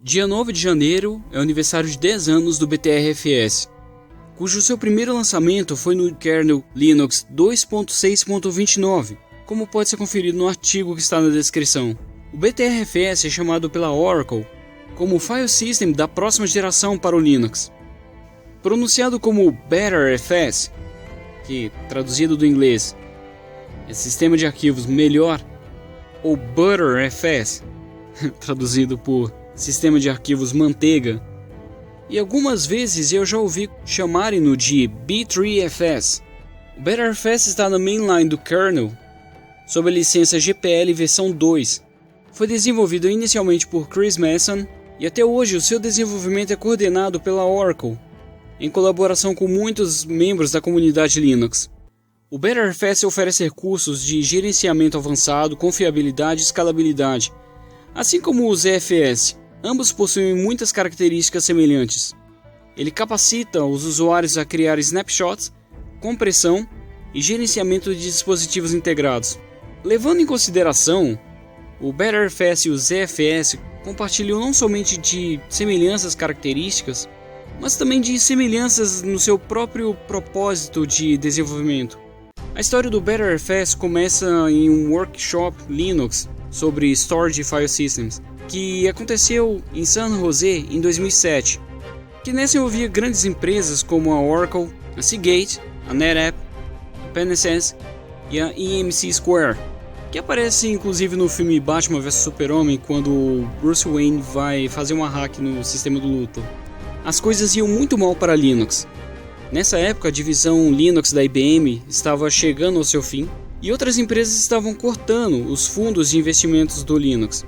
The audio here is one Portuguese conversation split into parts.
Dia 9 de janeiro é o aniversário de 10 anos do BTRFS, cujo seu primeiro lançamento foi no kernel Linux 2.6.29, como pode ser conferido no artigo que está na descrição. O BTRFS é chamado pela Oracle como o file system da próxima geração para o Linux. Pronunciado como BetterFS, que traduzido do inglês é sistema de arquivos melhor, ou ButterFS, traduzido por sistema de arquivos manteiga, e algumas vezes eu já ouvi chamarem-no de B3FS. O BetterFS está na mainline do kernel sob a licença GPL versão 2. Foi desenvolvido inicialmente por Chris Mason e até hoje o seu desenvolvimento é coordenado pela Oracle, em colaboração com muitos membros da comunidade Linux. O BetterFS oferece recursos de gerenciamento avançado, confiabilidade e escalabilidade, assim como o ZFS. Ambos possuem muitas características semelhantes. Ele capacita os usuários a criar snapshots, compressão e gerenciamento de dispositivos integrados. Levando em consideração, o BetterFS e o ZFS compartilham não somente de semelhanças características, mas também de semelhanças no seu próprio propósito de desenvolvimento. A história do BetterFS começa em um workshop Linux sobre Storage File Systems, que aconteceu em San José em 2007, que nessa envolvia grandes empresas como a Oracle, a Seagate, a NetApp, a PNSS e a EMC Square, que aparece inclusive no filme Batman vs Super-Homem quando Bruce Wayne vai fazer uma hack no sistema do Luthor. As coisas iam muito mal para Linux. Nessa época, a divisão Linux da IBM estava chegando ao seu fim e outras empresas estavam cortando os fundos de investimentos do Linux.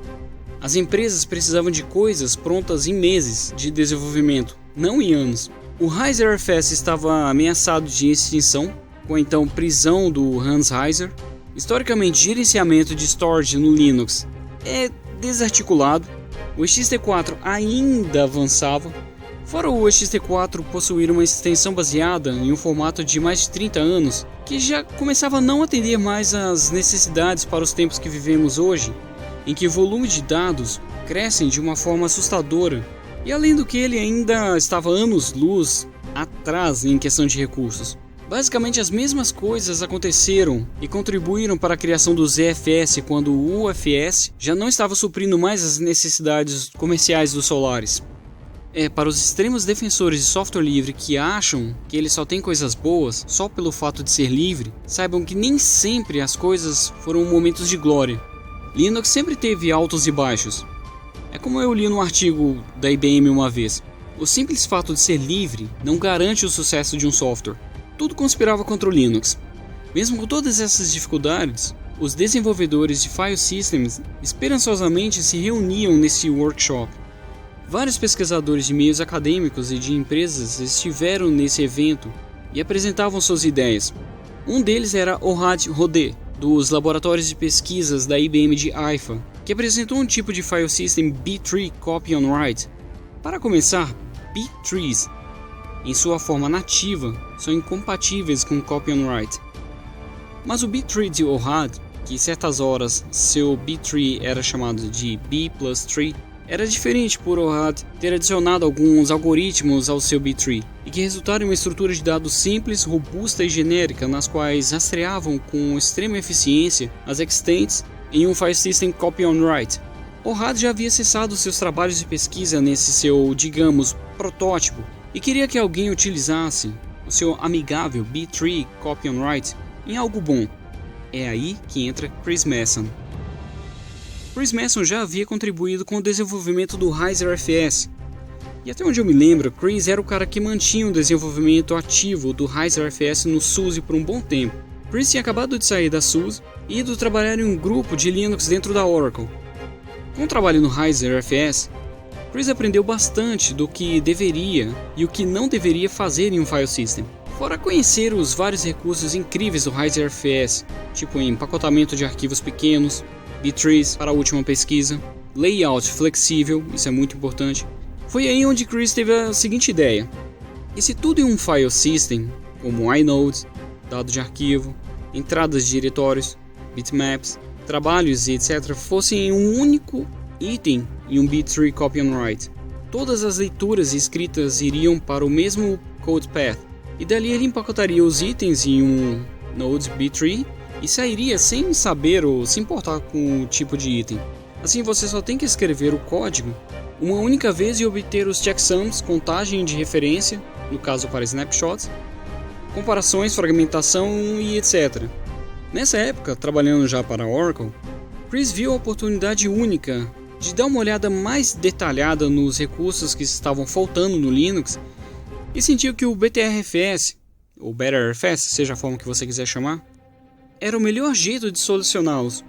As empresas precisavam de coisas prontas em meses de desenvolvimento, não em anos. O Heiser-FS estava ameaçado de extinção, com a então prisão do Hans Heiser. Historicamente, gerenciamento de storage no Linux é desarticulado. O XT4 ainda avançava. Fora o XT4 possuir uma extensão baseada em um formato de mais de 30 anos, que já começava a não atender mais às necessidades para os tempos que vivemos hoje, em que o volume de dados crescem de uma forma assustadora, e além do que ele ainda estava anos-luz atrás em questão de recursos. Basicamente as mesmas coisas aconteceram e contribuíram para a criação do ZFS quando o UFS já não estava suprindo mais as necessidades comerciais dos Solaris. Para os extremos defensores de software livre que acham que ele só tem coisas boas só pelo fato de ser livre, saibam que nem sempre as coisas foram momentos de glória. Linux sempre teve altos e baixos. É como eu li num artigo da IBM uma vez: o simples fato de ser livre não garante o sucesso de um software. Tudo conspirava contra o Linux. Mesmo com todas essas dificuldades, os desenvolvedores de file systems esperançosamente se reuniam nesse workshop. Vários pesquisadores de meios acadêmicos e de empresas estiveram nesse evento e apresentavam suas ideias. Um deles era Ohad Rodé, dos laboratórios de pesquisas da IBM de Haifa, que apresentou um tipo de file system B3 Copy on Write. Para começar, B3s, em sua forma nativa, são incompatíveis com Copy on Write. Mas o B3 de Ohad, que certas horas seu B3 era chamado de B+3, era diferente por Ohad ter adicionado alguns algoritmos ao seu B3 e que resultaram em uma estrutura de dados simples, robusta e genérica, nas quais rastreavam com extrema eficiência as extents em um file system Copy on Write. Ohad já havia cessado seus trabalhos de pesquisa nesse seu, digamos, protótipo e queria que alguém utilizasse o seu amigável B3 Copy on Write em algo bom. É aí que entra Chris Mason. Chris Mason já havia contribuído com o desenvolvimento do Heiser-FS, e até onde eu me lembro, Chris era o cara que mantinha o desenvolvimento ativo do Heiser-FS no SUSE por um bom tempo. Chris tinha acabado de sair da SUSE e ido trabalhar em um grupo de Linux dentro da Oracle. Com o trabalho no Heiser-FS, Chris aprendeu bastante do que deveria e o que não deveria fazer em um file system. Fora conhecer os vários recursos incríveis do Heiser-FS, tipo empacotamento de arquivos pequenos, B3s para a última pesquisa, layout flexível, isso é muito importante. Foi aí onde Chris teve a seguinte ideia: e se tudo em um file system, como inodes, dado de arquivo, entradas de diretórios, bitmaps, trabalhos e etc. fossem em um único item e um B3 Copy and Write. Todas as leituras e escritas iriam para o mesmo code path, e dali ele empacotaria os itens em um Node B3 e sairia sem saber ou se importar com o tipo de item. Assim você só tem que escrever o código uma única vez e obter os checksums, contagem de referência, no caso para snapshots, comparações, fragmentação e etc. Nessa época, trabalhando já para a Oracle, Chris viu a oportunidade única de dar uma olhada mais detalhada nos recursos que estavam faltando no Linux e sentiu que o BTRFS, ou BetterFS, seja a forma que você quiser chamar, era o melhor jeito de solucioná-los.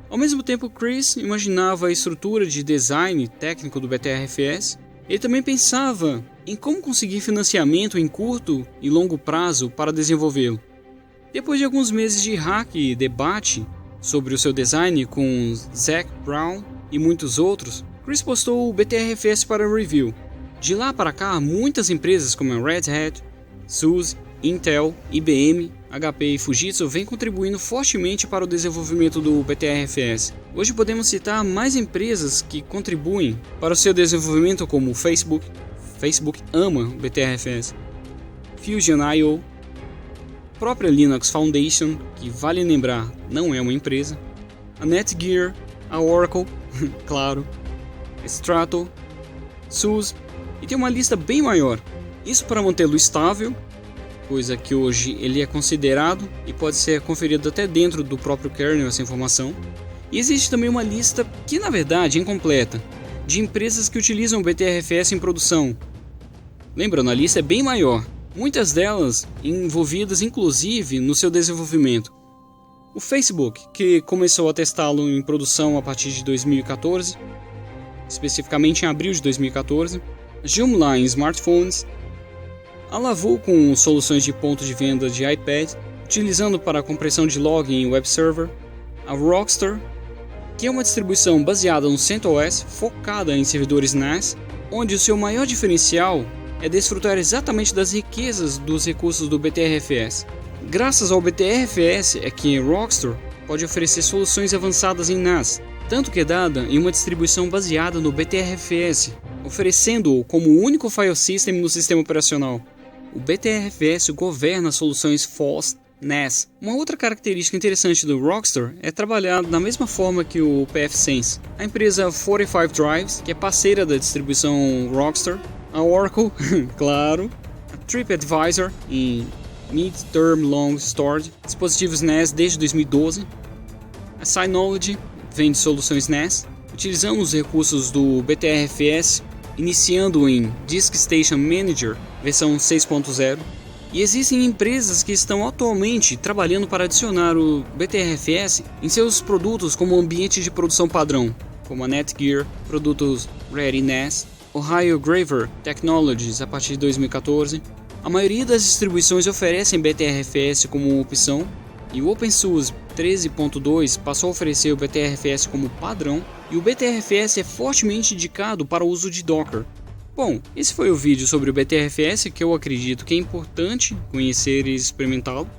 Ao mesmo tempo, Chris imaginava a estrutura de design técnico do BTRFS. Ele também pensava em como conseguir financiamento em curto e longo prazo para desenvolvê-lo. Depois de alguns meses de hack e debate sobre o seu design com Zach Brown e muitos outros, Chris postou o BTRFS para review. De lá para cá, muitas empresas como a Red Hat, SUSE, Intel, IBM, HP e Fujitsu vêm contribuindo fortemente para o desenvolvimento do BTRFS. Hoje podemos citar mais empresas que contribuem para o seu desenvolvimento como o Facebook ama o BTRFS, Fusion.io, própria Linux Foundation, que vale lembrar não é uma empresa, a Netgear, a Oracle, claro, Strato, SUSE, e tem uma lista bem maior. Isso para mantê-lo estável, coisa que hoje ele é considerado e pode ser conferido até dentro do próprio kernel essa informação. E existe também uma lista, que na verdade é incompleta, de empresas que utilizam o BTRFS em produção. Lembrando, a lista é bem maior, muitas delas envolvidas inclusive no seu desenvolvimento. O Facebook, que começou a testá-lo em produção a partir de 2014, especificamente em abril de 2014, a Joomla em smartphones, a Lavoo com soluções de ponto de venda de iPad, utilizando para a compressão de log em web server, a Rockstar, que é uma distribuição baseada no CentOS focada em servidores NAS, onde o seu maior diferencial é desfrutar exatamente das riquezas dos recursos do BTRFS. Graças ao BTRFS é que Rockstar pode oferecer soluções avançadas em NAS, tanto que é dada em uma distribuição baseada no BTRFS, oferecendo-o como o único file system no sistema operacional. O BTRFS governa soluções FOSS NAS. Uma outra característica interessante do Rockstar é trabalhar da mesma forma que o pfSense. A empresa 45 Drives, que é parceira da distribuição Rockstar, a Oracle, claro, a TripAdvisor em Mid-Term Long Storage, dispositivos NAS desde 2012, a Synology vende soluções NAS, utilizando os recursos do BTRFS, iniciando em Disk Station Manager versão 6.0, e existem empresas que estão atualmente trabalhando para adicionar o BTRFS em seus produtos como ambiente de produção padrão, como a Netgear, produtos ReadyNAS, Ohio Graver Technologies a partir de 2014. A maioria das distribuições oferecem BTRFS como opção, e o OpenSUSE 13.2 passou a oferecer o BTRFS como padrão, e o BTRFS é fortemente indicado para o uso de Docker. Bom, esse foi o vídeo sobre o BTRFS, que eu acredito que é importante conhecer e experimentá-lo.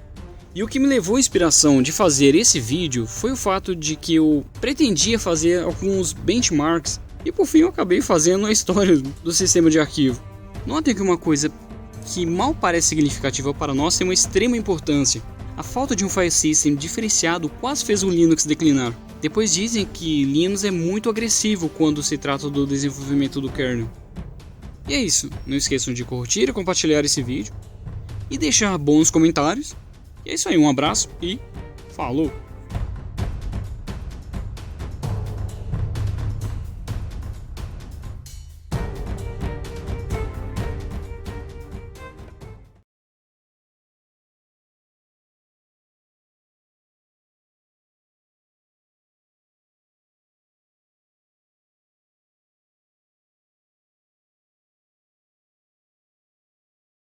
E o que me levou à inspiração de fazer esse vídeo foi o fato de que eu pretendia fazer alguns benchmarks e por fim eu acabei fazendo a história do sistema de arquivo. Notem que uma coisa que mal parece significativa para nós tem uma extrema importância. A falta de um file system diferenciado quase fez o Linux declinar. Depois dizem que Linux é muito agressivo quando se trata do desenvolvimento do kernel. E é isso, não esqueçam de curtir e compartilhar esse vídeo e deixar bons comentários. E é isso aí, um abraço e falou!